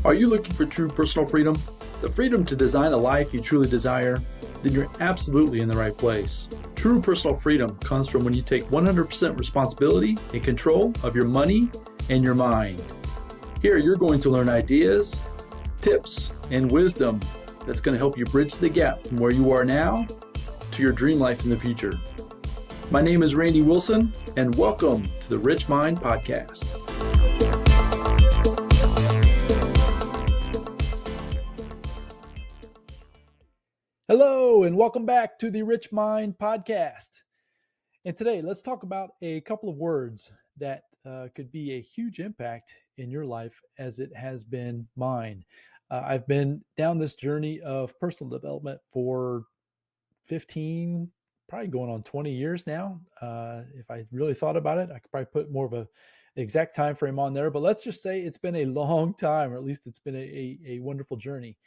Are you looking for true personal freedom? The freedom to design a life you truly desire? Then you're absolutely in the right place. True personal freedom comes from when you take 100% responsibility and control of your money and your mind. Here, you're going to learn ideas, tips, and wisdom that's going to help you bridge the gap from where you are now to your dream life in the future. My name is Randy Wilson, and welcome to the Rich Mind Podcast. Hello, and welcome back to the Rich Mind Podcast. And today, let's talk about a couple of words that could be a huge impact in your life as it has been mine. I've been down this journey of personal development for 15, probably going on 20 years now. If I really thought about it, I could probably put more of an exact time frame on there, but let's just say it's been a long time, or at least it's been a wonderful journey.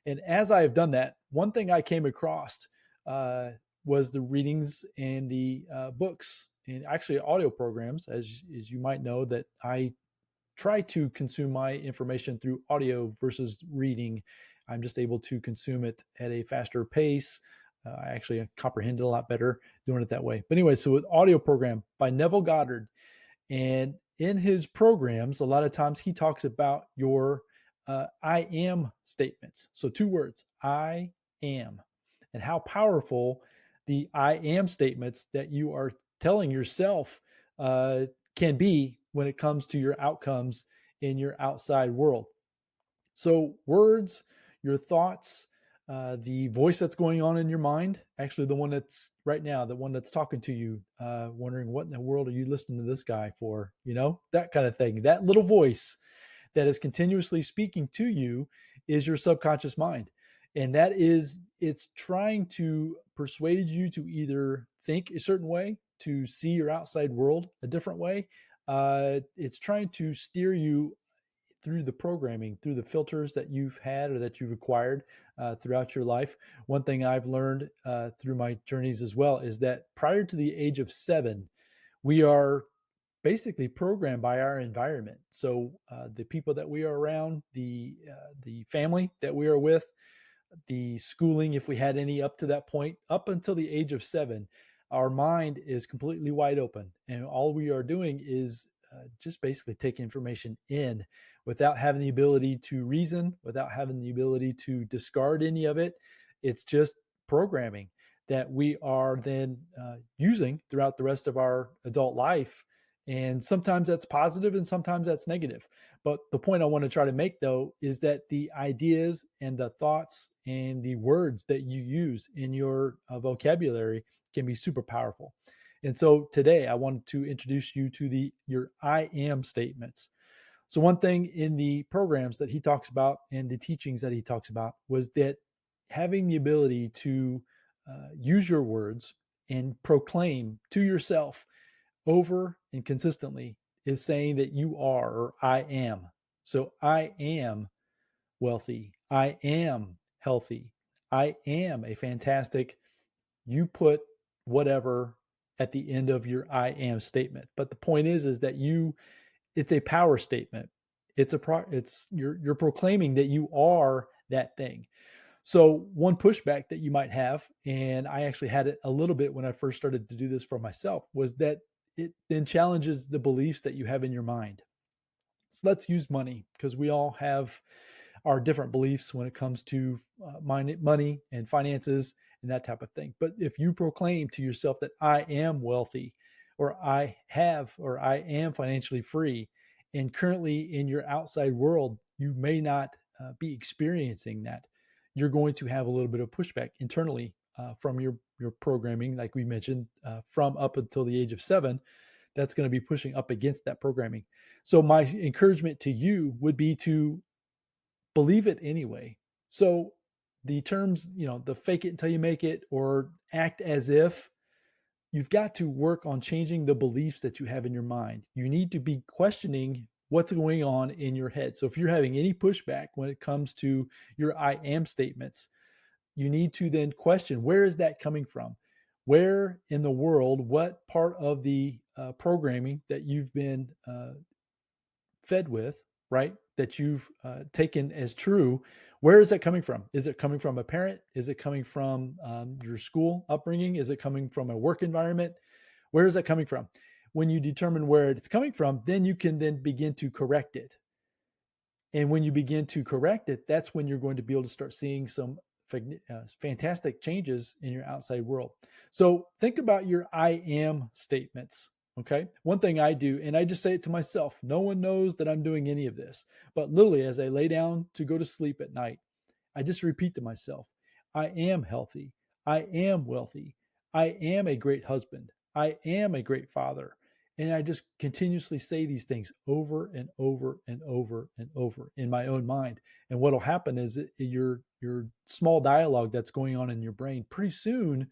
And as I have done that, one thing I came across was the readings and the books and actually audio programs, as you might know, that I try to consume my information through audio versus reading. I'm just able to consume it at a faster pace. I actually comprehend it a lot better doing it that way. But anyway, so with audio program by Neville Goddard, and in his programs, a lot of times he talks about your I am statements. So 2 words, I am, and how powerful the I am statements that you are telling yourself can be when it comes to your outcomes in your outside world. So words, your thoughts, the voice that's going on in your mind, actually the one that's right now, the one that's talking to you, wondering what in the world are you listening to this guy for, that kind of thing. That little voice that is continuously speaking to you is your subconscious mind. And that is, it's trying to persuade you to either think a certain way, to see your outside world a different way. It's trying to steer you through the programming, through the filters that you've had or that you've acquired throughout your life. One thing I've learned through my journeys as well is that prior to the age of 7, we are basically programmed by our environment. So the people that we are around, the family that we are with, the schooling, if we had any up to that point, up until the age of 7, our mind is completely wide open. And all we are doing is just basically take information in without having the ability to reason, without having the ability to discard any of it. It's just programming that we are then using throughout the rest of our adult life. And sometimes that's positive and sometimes that's negative. But the point I want to try to make, though, is that the ideas and the thoughts and the words that you use in your vocabulary can be super powerful. And so today I wanted to introduce you to your I am statements. So one thing in the programs that he talks about and the teachings that he talks about was that having the ability to use your words and proclaim to yourself over and consistently is saying that you are, or I am. So I am wealthy. I am healthy. I am a fantastic. You put whatever at the end of your I am statement. But the point is that it's a power statement. You're proclaiming that you are that thing. So one pushback that you might have, and I actually had it a little bit when I first started to do this for myself, was that it then challenges the beliefs that you have in your mind. So let's use money, because we all have our different beliefs when it comes to money and finances and that type of thing. But if you proclaim to yourself that I am wealthy, or I am financially free, and currently in your outside world, you may not be experiencing that, you're going to have a little bit of pushback internally from your programming, like we mentioned, from up until the age of 7. That's going to be pushing up against that programming. So my encouragement to you would be to believe it anyway. So the terms, the fake it until you make it, or act as if, you've got to work on changing the beliefs that you have in your mind. You need to be questioning what's going on in your head. So if you're having any pushback when it comes to your I am statements, you need to then question, where is that coming from? Where in the world, what part of the programming that you've been fed with, right, that you've taken as true, where is that coming from? Is it coming from a parent? Is it coming from your school upbringing? Is it coming from a work environment? Where is that coming from? When you determine where it's coming from, then you can then begin to correct it. And when you begin to correct it, that's when you're going to be able to start seeing some fantastic changes in your outside world. So think about your I am statements. Okay. One thing I do, and I just say it to myself, no one knows that I'm doing any of this, but literally as I lay down to go to sleep at night, I just repeat to myself, I am healthy. I am wealthy. I am a great husband. I am a great father. And I just continuously say these things over and over and over and over in my own mind. And what will happen is your small dialogue that's going on in your brain, pretty soon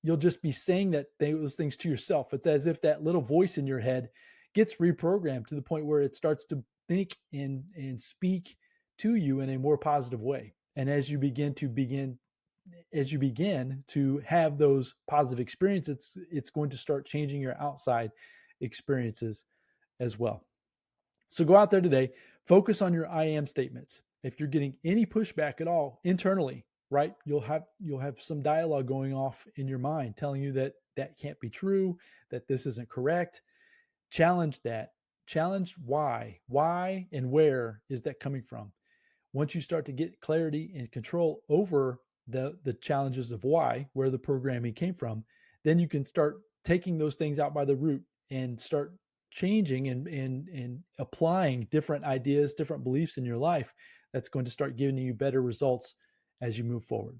you'll just be saying those things to yourself. It's as if that little voice in your head gets reprogrammed to the point where it starts to think and speak to you in a more positive way. And as you begin to have those positive experiences, it's going to start changing your outside experiences as well. So go out there today, focus on your I am statements. If you're getting any pushback at all internally, right, you'll have some dialogue going off in your mind telling you that can't be true, that this isn't correct. Challenge that. Challenge why and where is that coming from? Once you start to get clarity and control over the challenges of where the programming came from, then you can start taking those things out by the root and start changing and applying different ideas, different beliefs in your life that's going to start giving you better results as you move forward.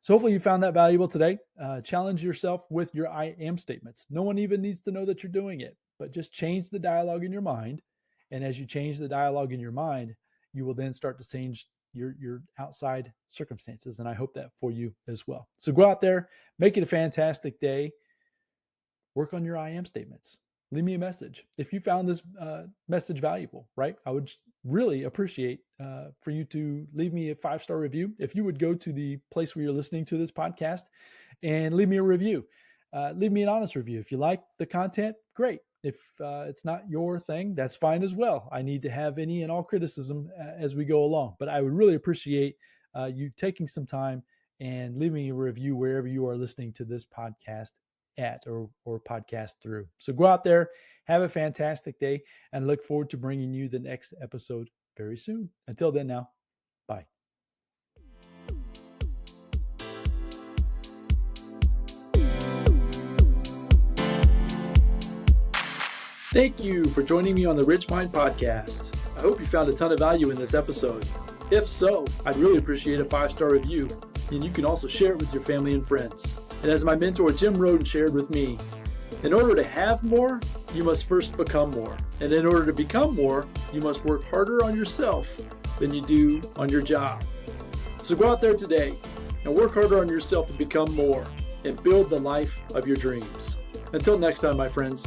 So hopefully you found that valuable today. Challenge yourself with your I am statements. No one even needs to know that you're doing it, but just change the dialogue in your mind. And as you change the dialogue in your mind, you will then start to change your outside circumstances. And I hope that for you as well. So go out there, make it a fantastic day. Work on your I am statements. Leave me a message. If you found this message valuable, right? I would really appreciate for you to leave me a 5-star review. If you would go to the place where you're listening to this podcast and leave me a review. Leave me an honest review. If you like the content, great. If it's not your thing, that's fine as well. I need to have any and all criticism as we go along. But I would really appreciate you taking some time and leaving a review wherever you are listening to this podcast at or podcast through. So go out there, have a fantastic day, and look forward to bringing you the next episode very soon. Until then now, bye. Thank you for joining me on the Rich Mind Podcast. I hope you found a ton of value in this episode. If so, I'd really appreciate a 5-star review, and you can also share it with your family and friends. And as my mentor Jim Rohn shared with me, in order to have more, you must first become more. And in order to become more, you must work harder on yourself than you do on your job. So go out there today and work harder on yourself to become more and build the life of your dreams. Until next time, my friends.